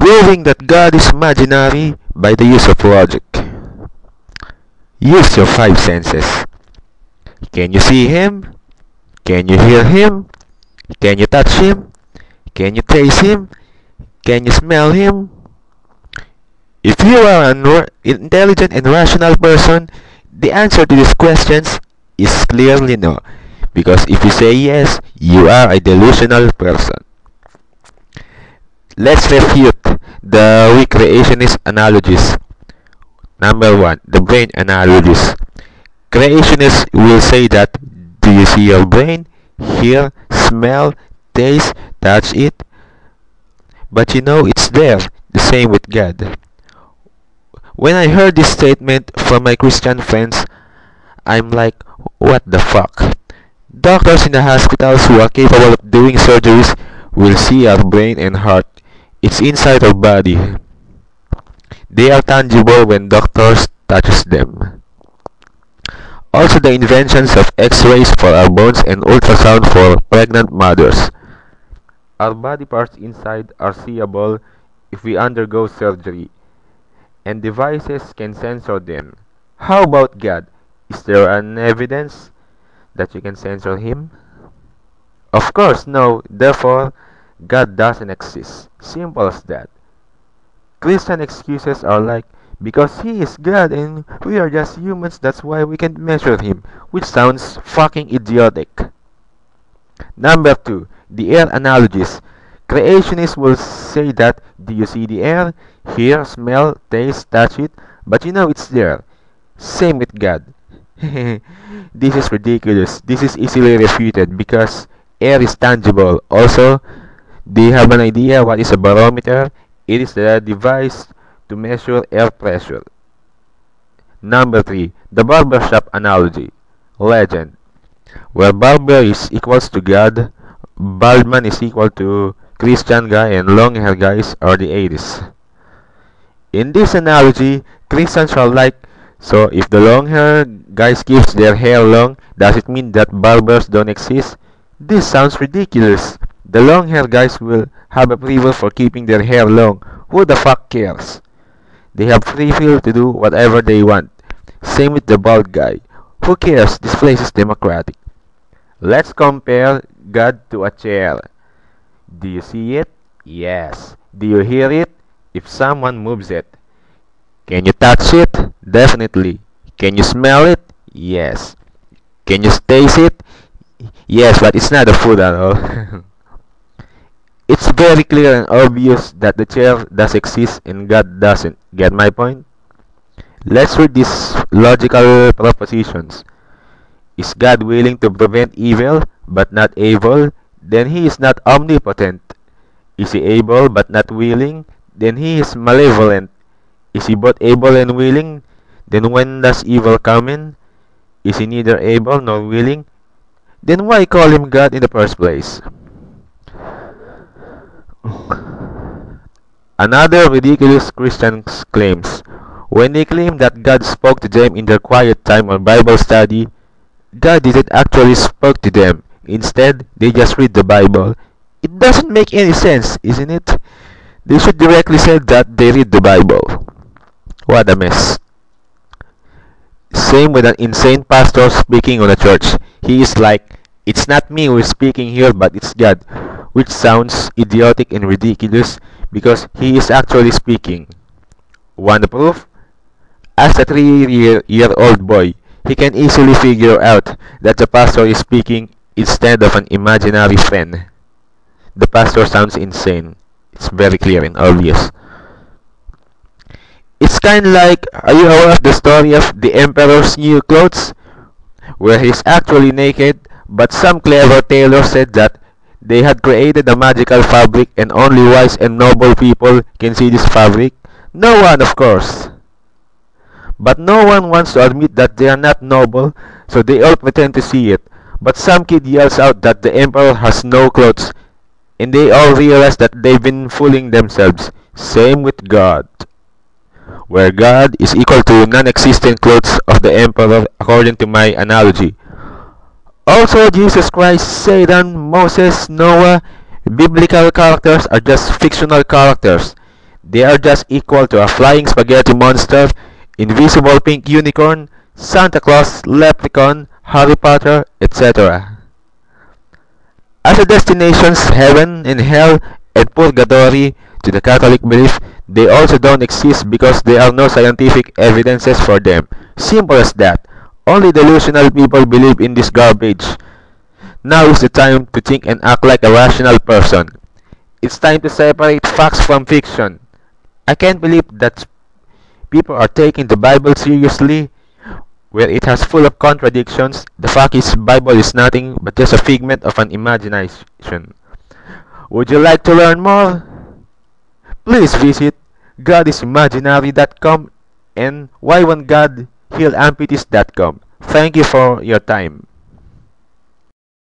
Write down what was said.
Proving that God is imaginary by the use of logic. Use your five senses. Can you see Him? Can you hear Him? Can you touch Him? Can you taste Him? Can you smell Him? If you are an intelligent and rational person, the answer to these questions is clearly no. Because if you say yes, you are a delusional person. Let's refute the weak creationist analogies. Number 1, the brain analogies. Creationists will say that, do you see your brain? Hear, smell, taste, touch it? But you know it's there. The same with God. When I heard this statement from my Christian friends, I'm like, what the fuck? Doctors in the hospitals who are capable of doing surgeries will see our brain and heart. It's inside our body. They are tangible when doctors touches them. Also the inventions of X-rays for our bones and ultrasound for pregnant mothers. Our body parts inside are seeable if we undergo surgery, and devices can censor them. How about God? Is there an evidence that you can censor Him? Of course, no. Therefore, God doesn't exist. Simple as that. Christian excuses are like, because He is God and we are just humans, that's why we can't measure Him, which sounds fucking idiotic. Number 2, the air analogies. Creationists will say that, do you see the air? Hear, smell, taste, touch it? But you know it's there. Same with God. This is ridiculous. This is easily refuted because air is tangible. Also, do you have an idea what is a barometer? It is the device to measure air pressure. Number 3, the barbershop analogy. Legend. Where barber is equals to God, baldman is equal to Christian guy, and long hair guys are the 80s. In this analogy, Christians are like, so if the long hair guys keeps their hair long, does it mean that barbers don't exist? This sounds ridiculous. The long hair guys will have a free will for keeping their hair long. Who the fuck cares? They have free will to do whatever they want. Same with the bald guy. Who cares? This place is democratic. Let's compare God to a chair. Do you see it? Yes. Do you hear it? If someone moves it. Can you touch it? Definitely. Can you smell it? Yes. Can you taste it? Yes, but it's not a food at all. It's very clear and obvious that the chair does exist and God doesn't. Get my point? Let's read these logical propositions. Is God willing to prevent evil but not able? Then He is not omnipotent. Is He able but not willing? Then He is malevolent. Is He both able and willing? Then when does evil come in? Is He neither able nor willing? Then why call Him God in the first place? Another ridiculous Christian claims, when they claim that God spoke to them in their quiet time or Bible study, God didn't actually speak to them. Instead, they just read the Bible. It doesn't make any sense, isn't it? They should directly say that they read the Bible. What a mess. Same with an insane pastor speaking on a church. He is like, it's not me who is speaking here, but it's God, which sounds idiotic and ridiculous because he is actually speaking. Want the proof? As a 3-year-old boy, he can easily figure out that the pastor is speaking instead of an imaginary friend. The pastor sounds insane. It's very clear and obvious. It's kind of like, are you aware of the story of the emperor's new clothes? Where he's actually naked, but some clever tailor said that they had created a magical fabric and only wise and noble people can see this fabric. No one, of course. But no one wants to admit that they are not noble, so they all pretend to see it. But some kid yells out that the emperor has no clothes, and they all realize that they've been fooling themselves. Same with God, where God is equal to non-existent clothes of the emperor according to my analogy. Also, Jesus Christ, Satan, Moses, Noah, biblical characters are just fictional characters. They are just equal to a flying spaghetti monster, invisible pink unicorn, Santa Claus, Leprechaun, Harry Potter, etc. As a destinations, heaven and hell and purgatory to the Catholic belief, they also don't exist because there are no scientific evidences for them. Simple as that. Only delusional people believe in this garbage. Now is the time to think and act like a rational person. It's time to separate facts from fiction. I can't believe that people are taking the Bible seriously where it has full of contradictions. The fact is Bible is nothing but just a figment of an imagination. Would you like to learn more? Please visit godisimaginary.com and why1godhealamputees.com. Thank you for your time.